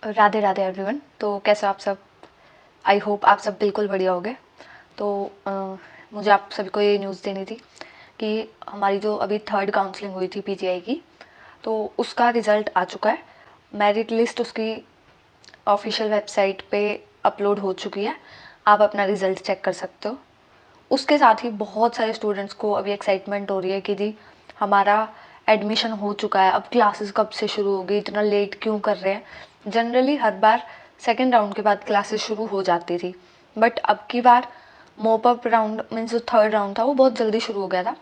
Radhe Radhe everyone. तो कैसे हो आप सब? आई होप आप सब बिल्कुल बढ़िया होगे। तो मुझे आप सभी को ये न्यूज़ देनी थी कि हमारी जो अभी थर्ड काउंसलिंग हुई थी पीजीआई की, तो उसका रिज़ल्ट आ चुका है। मेरिट लिस्ट उसकी ऑफिशियल वेबसाइट पे अपलोड हो चुकी है। आप अपना रिज़ल्ट चेक कर सकते हो। उसके साथ ही बहुत सारे स्टूडेंट्स को अभी एक्साइटमेंट हो रही है कि जी हमारा एडमिशन हो चुका है, अब क्लासेस कब से शुरू होगी, इतना लेट क्यों कर रहे हैं। जनरली हर बार सेकेंड राउंड के बाद क्लासेस शुरू हो जाती थी, बट अब की बार मोप अप राउंड मीन्स जो थर्ड राउंड था वो बहुत जल्दी शुरू हो गया था।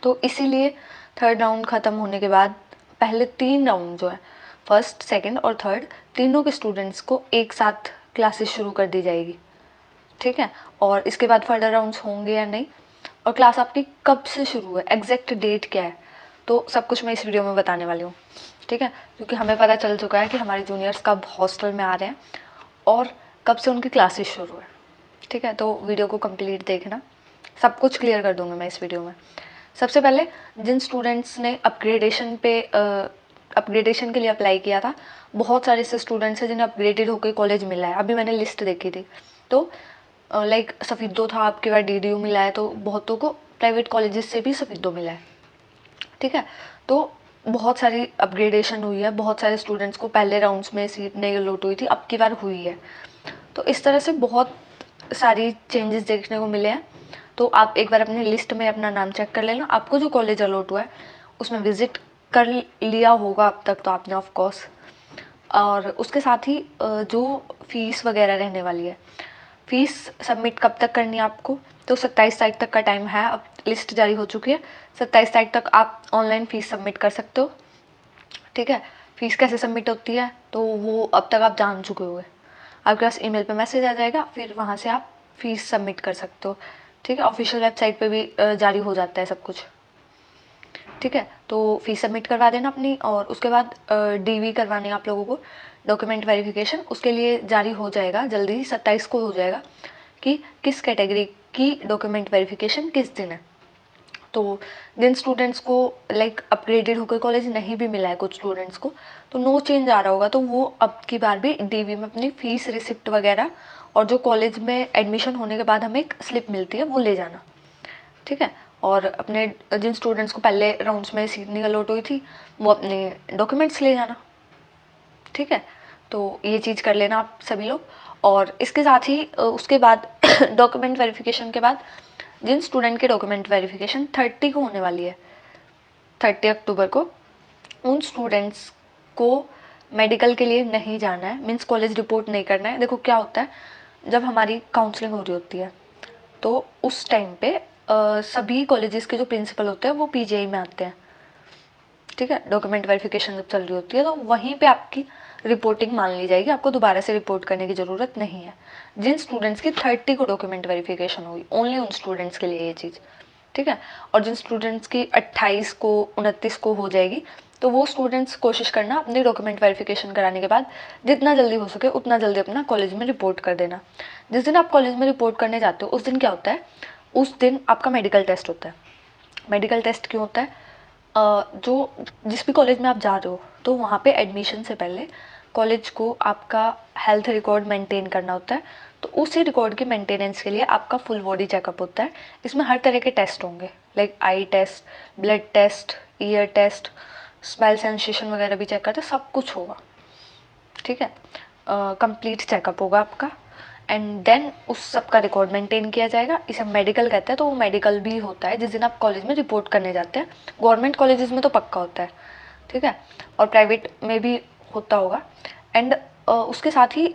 तो इसीलिए थर्ड राउंड ख़त्म होने के बाद पहले 3 राउंड जो है, फर्स्ट सेकेंड और थर्ड, तीनों के स्टूडेंट्स को एक साथ क्लासेस शुरू कर दी जाएगी। ठीक है। और इसके बाद फर्दर राउंड्स होंगे या नहीं, और क्लास आपकी कब से शुरू है, एग्जैक्ट डेट क्या है, तो सब कुछ मैं इस वीडियो में बताने वाली हूँ। ठीक है। क्योंकि हमें पता चल चुका है कि हमारे जूनियर्स कब हॉस्टल में आ रहे हैं और कब से उनकी क्लासेस शुरू है। ठीक है। तो वीडियो को कंप्लीट देखना, सब कुछ क्लियर कर दूंगी मैं इस वीडियो में। सबसे पहले जिन स्टूडेंट्स ने अपग्रेडेशन के लिए अप्लाई किया था, बहुत सारे ऐसे स्टूडेंट्स हैं जिन्हें अपग्रेडेड होकर कॉलेज मिला है। अभी मैंने लिस्ट देखी थी, तो लाइक सफीदो था, आपके बाद डीडीयू मिला है, तो बहुतों को प्राइवेट कॉलेजेस से भी सफीदो मिला है। ठीक है। तो बहुत सारी अपग्रेडेशन हुई है, बहुत सारे स्टूडेंट्स को पहले राउंड्स में सीट नहीं अलॉट हुई थी, अब की बार हुई है। तो इस तरह से बहुत सारी चेंजेस देखने को मिले हैं। तो आप एक बार अपनी लिस्ट में अपना नाम चेक कर लेना। आपको जो कॉलेज अलॉट हुआ है उसमें विजिट कर लिया होगा अब तक तो आपने, ऑफ कोर्स। और उसके साथ ही जो फीस वगैरह रहने वाली है, फीस सबमिट कब तक करनी है आपको, तो 27 तारीख तक का टाइम है। अब लिस्ट जारी हो चुकी है, 27 तारीख तक आप ऑनलाइन फ़ीस सबमिट कर सकते हो। ठीक है। फ़ीस कैसे सबमिट होती है तो वो अब तक आप जान चुके होंगे। आपके पास ईमेल पे मैसेज आ जाएगा, फिर वहाँ से आप फ़ीस सबमिट कर सकते हो। ठीक है। ऑफिशियल वेबसाइट पे भी जारी हो जाता है सब कुछ। ठीक है। तो फीस सबमिट करवा देना अपनी, और उसके बाद डीवी करवानी है आप लोगों को, डॉक्यूमेंट वेरिफिकेशन। उसके लिए जारी हो जाएगा जल्दी, 27 को हो जाएगा कि किस कैटेगरी की डॉक्यूमेंट वेरिफिकेशन किस दिन है। तो जिन स्टूडेंट्स को लाइक अपग्रेडेड होकर कॉलेज नहीं भी मिला है, कुछ स्टूडेंट्स को तो नो चेंज आ रहा होगा, तो वो अब की बार भी डीवी में अपनी फ़ीस रिसिप्ट वगैरह और जो कॉलेज में एडमिशन होने के बाद हमें एक स्लिप मिलती है वो ले जाना। ठीक है। और अपने जिन स्टूडेंट्स को पहले राउंड्स में सीट नहीं अलॉट हुई थी वो अपने डॉक्यूमेंट्स ले जाना। ठीक है। तो ये चीज़ कर लेना आप सभी लोग। और इसके साथ ही उसके बाद डॉक्यूमेंट वेरिफिकेशन के बाद जिन स्टूडेंट के डॉक्यूमेंट वेरिफिकेशन 30 को होने वाली है, 30 अक्टूबर को, उन स्टूडेंट्स को मेडिकल के लिए नहीं जाना है, मीन्स कॉलेज रिपोर्ट नहीं करना है। देखो क्या होता है, जब हमारी काउंसलिंग हो रही होती है तो उस टाइम पे सभी कॉलेजेस के जो प्रिंसिपल होते हैं वो पीजीआई में आते हैं। ठीक है। डॉक्यूमेंट वेरिफिकेशन जब चल रही होती है तो वहीं पे आपकी रिपोर्टिंग मान ली जाएगी, आपको दोबारा से रिपोर्ट करने की ज़रूरत नहीं है। जिन स्टूडेंट्स की 30 को डॉक्यूमेंट वेरिफिकेशन हुई, ओनली उन स्टूडेंट्स के लिए ये चीज़। ठीक है। और जिन स्टूडेंट्स की 28 को 29 को हो जाएगी, तो वो स्टूडेंट्स कोशिश करना अपनी डॉक्यूमेंट वेरिफिकेशन कराने के बाद जितना जल्दी हो सके उतना जल्दी अपना कॉलेज में रिपोर्ट कर देना। जिस दिन आप कॉलेज में रिपोर्ट करने जाते हो उस दिन क्या होता है, उस दिन आपका मेडिकल टेस्ट होता है। मेडिकल टेस्ट क्यों होता है, जो जिस भी कॉलेज में आप जा रहे हो तो वहाँ पे एडमिशन से पहले कॉलेज को आपका हेल्थ रिकॉर्ड मेंटेन करना होता है। तो उसी रिकॉर्ड के मेंटेनेंस के लिए आपका फुल बॉडी चेकअप होता है। इसमें हर तरह के टेस्ट होंगे, like eye test, blood test, ear test, smell sensation वगैरह भी चेक करते हैं, सब कुछ होगा। ठीक है। कंप्लीट चेकअप होगा आपका, एंड देन उस सब का रिकॉर्ड मेंटेन किया जाएगा। इसे मेडिकल कहते हैं। तो वो मेडिकल भी होता है जिस दिन आप कॉलेज में रिपोर्ट करने जाते हैं। गवर्नमेंट कॉलेजेस में तो पक्का होता है। ठीक है। और प्राइवेट में भी होता होगा। एंड उसके साथ ही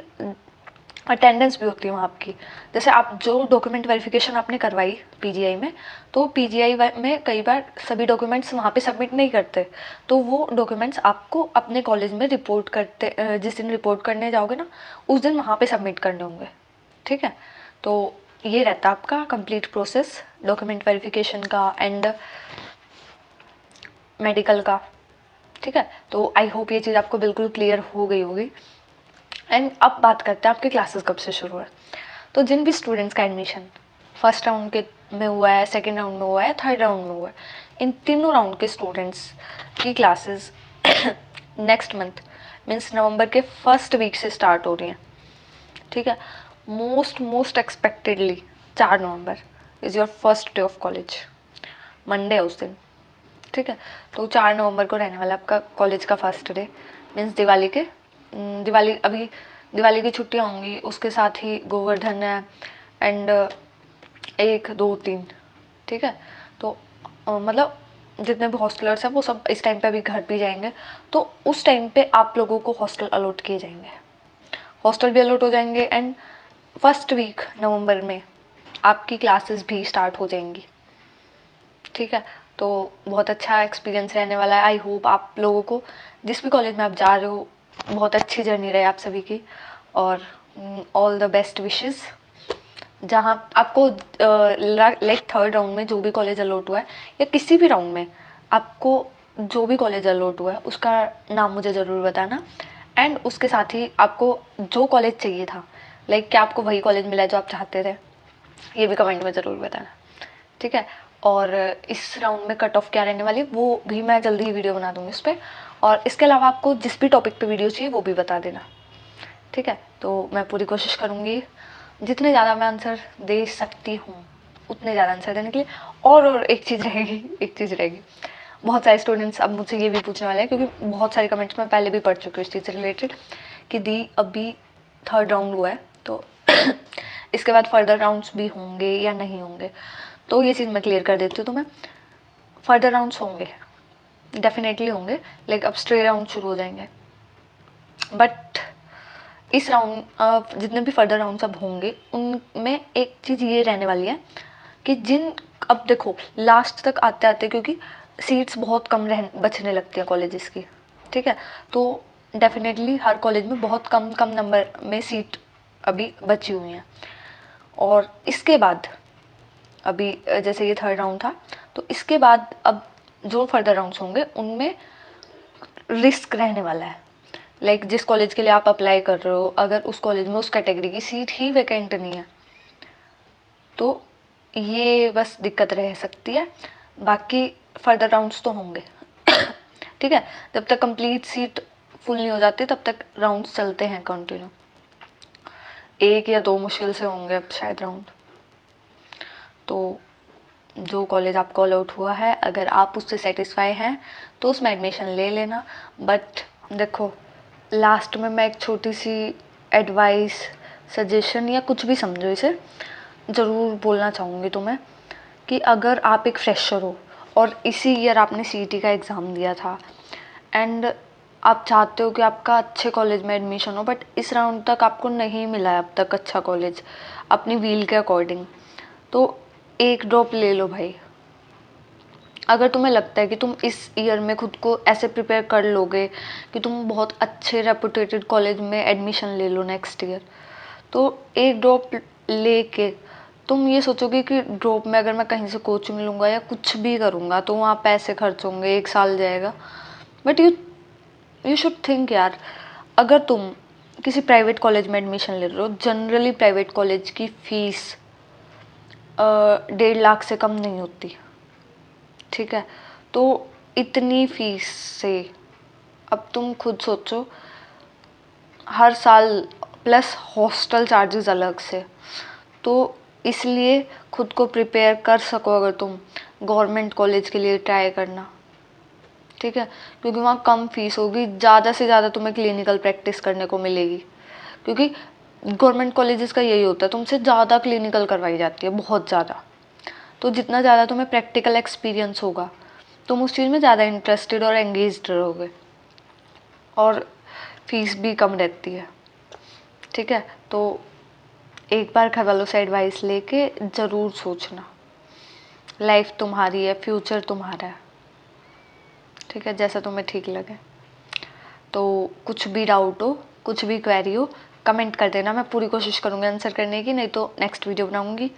अटेंडेंस भी होती है वहाँ आपकी। जैसे आप जो डॉक्यूमेंट वेरिफिकेशन आपने करवाई पीजीआई में, तो पीजीआई में कई बार सभी डॉक्यूमेंट्स वहाँ पे सबमिट नहीं करते, तो वो डॉक्यूमेंट्स आपको अपने कॉलेज में रिपोर्ट करते जिस दिन रिपोर्ट करने जाओगे ना उस दिन वहाँ पे सबमिट करने होंगे। ठीक है। तो ये रहता है आपका कंप्लीट प्रोसेस डॉक्यूमेंट वेरिफिकेशन का एंड मेडिकल का। ठीक है। तो आई होप ये चीज़ आपको बिल्कुल क्लियर हो गई होगी। एंड अब बात करते हैं आपके क्लासेस कब से शुरू है। तो जिन भी स्टूडेंट्स का एडमिशन फर्स्ट राउंड के में हुआ है, सेकेंड राउंड में हुआ है, थर्ड राउंड में हुआ है, इन तीनों राउंड के स्टूडेंट्स की क्लासेस नेक्स्ट मंथ मीन्स नवंबर के फर्स्ट वीक से स्टार्ट हो रही हैं, ठीक है। Most expectedly 4 November is your first day of college, Monday है उस दिन, ठीक है। तो 4 नवंबर को रहने वाला आपका कॉलेज का फर्स्ट डे, मीन्स दिवाली की छुट्टियाँ होंगी, उसके साथ ही गोवर्धन है एंड 1 2 3, ठीक है। तो मतलब जितने भी हॉस्टलर्स हैं वो सब इस टाइम पे अभी घर भी जाएंगे, तो उस टाइम पे आप लोगों को हॉस्टल अलॉट किए जाएंगे, हॉस्टल भी अलॉट हो जाएंगे एंड फर्स्ट वीक नवंबर में आपकी क्लासेस भी स्टार्ट हो जाएंगी, ठीक है। तो बहुत अच्छा एक्सपीरियंस रहने वाला है। आई होप आप लोगों को जिस भी कॉलेज में आप जा रहे हो बहुत अच्छी जर्नी रहे आप सभी की, और ऑल द बेस्ट विशेस। जहाँ आपको लाइक थर्ड राउंड में जो भी कॉलेज अलॉट हुआ है या किसी भी राउंड में आपको जो भी कॉलेज अलॉट हुआ है उसका नाम मुझे ज़रूर बताना, एंड उसके साथ ही आपको जो कॉलेज चाहिए था, लाइक क्या आपको वही कॉलेज मिला जो आप चाहते थे, ये भी कमेंट में ज़रूर बताना, ठीक है। और इस राउंड में कट ऑफ क्या रहने वाली वो भी मैं जल्दी ही वीडियो बना दूँगी उस पर, और इसके अलावा आपको जिस भी टॉपिक पे वीडियो चाहिए वो भी बता देना, ठीक है। तो मैं पूरी कोशिश करूँगी जितने ज़्यादा मैं आंसर दे सकती हूँ उतने ज़्यादा आंसर देने के लिए। और एक चीज़ रहेगी, बहुत सारे स्टूडेंट्स अब मुझसे ये भी पूछने वाले हैं, क्योंकि बहुत सारे कमेंट्स मैं पहले भी पढ़ चुकी हूँ इस चीज़ से रिलेटेड कि दी अभी थर्ड राउंड हुआ है तो इसके बाद फर्दर राउंड्स भी होंगे या नहीं होंगे, तो ये चीज़ मैं क्लियर कर देती हूँ। तो मैं फर्दर राउंड्स होंगे, डेफिनेटली होंगे, लाइक अब स्ट्रे राउंड शुरू हो जाएंगे, बट इस राउंड जितने भी फर्दर राउंड्स अब होंगे उनमें एक चीज़ ये रहने वाली है कि अब देखो लास्ट तक आते आते क्योंकि सीट्स बहुत कम बचने लगती हैं कॉलेजेस की, ठीक है। तो डेफिनेटली हर कॉलेज में बहुत कम नंबर में सीट अभी बची हुई हैं, और इसके बाद अभी जैसे ये थर्ड राउंड था तो इसके बाद अब जो फर्दर राउंड्स होंगे उनमें रिस्क रहने वाला है। लाइक जिस कॉलेज के लिए आप अप्लाई कर रहे हो अगर उस कॉलेज में उस कैटेगरी की सीट ही वैकेंट नहीं है तो ये बस दिक्कत रह सकती है, बाकी फर्दर राउंड्स तो होंगे ठीक है। जब तक कंप्लीट सीट फुल नहीं हो जाती तब तक राउंड्स चलते हैं कंटिन्यू, 1 या 2 मुश्किल से होंगे अब शायद राउंड। तो जो कॉलेज आपको अलॉट हुआ है अगर आप उससे सेटिस्फाई हैं तो उसमें एडमिशन ले लेना। बट देखो लास्ट में मैं एक छोटी सी एडवाइस सजेशन या कुछ भी समझो इसे ज़रूर बोलना चाहूँगी तुम्हें कि अगर आप एक फ्रेशर हो और इसी ईयर आपने सीईटी का एग्ज़ाम दिया था एंड आप चाहते हो कि आपका अच्छे कॉलेज में एडमिशन हो, बट इस राउंड तक आपको नहीं मिला है अब तक अच्छा कॉलेज अपनी व्हील के अकॉर्डिंग, तो एक ड्रॉप ले लो भाई। अगर तुम्हें लगता है कि तुम इस ईयर में खुद को ऐसे प्रिपेयर कर लोगे कि तुम बहुत अच्छे रेपुटेटेड कॉलेज में एडमिशन ले लो नेक्स्ट ईयर, तो एक ड्रॉप लेके तुम ये सोचोगे कि ड्रॉप में अगर मैं कहीं से कोचिंग लूँगा या कुछ भी करूँगा तो वहाँ पैसे खर्च होंगे, 1 साल जाएगा। बट यू शुड थिंक यार, अगर तुम किसी प्राइवेट कॉलेज में एडमिशन ले रहे हो, जनरली प्राइवेट कॉलेज की फ़ीस 1.5 लाख से कम नहीं होती, ठीक है। तो इतनी फीस से अब तुम खुद सोचो हर साल प्लस हॉस्टल चार्जेस अलग से, तो इसलिए खुद को प्रिपेयर कर सको अगर तुम गवर्नमेंट कॉलेज के लिए ट्राई करना, ठीक है। क्योंकि वहाँ कम फीस होगी, ज़्यादा से ज़्यादा तुम्हें क्लिनिकल प्रैक्टिस करने को मिलेगी, क्योंकि गवर्नमेंट कॉलेजेस का यही होता है तुमसे ज़्यादा क्लिनिकल करवाई जाती है, बहुत ज़्यादा। तो जितना ज़्यादा तुम्हें प्रैक्टिकल एक्सपीरियंस होगा तुम उस चीज़ में ज़्यादा इंटरेस्टेड और एंगेज्ड रहोगे, और फीस भी कम रहती है, ठीक है। तो एक बार घर वालों से एडवाइस लेके ज़रूर सोचना, लाइफ तुम्हारी है, फ्यूचर तुम्हारा है, ठीक है, जैसा तुम्हें ठीक लगे। तो कुछ भी डाउट हो, कुछ भी क्वेरी हो, कमेंट कर देना, मैं पूरी कोशिश करूँगी आंसर करने की, नहीं तो नेक्स्ट वीडियो बनाऊँगी।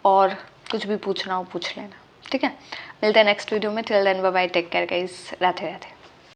और कुछ भी पूछना हो पूछ लेना, ठीक है। मिलते हैं नेक्स्ट वीडियो में, till then bye bye, take care guys, Radhe Radhe.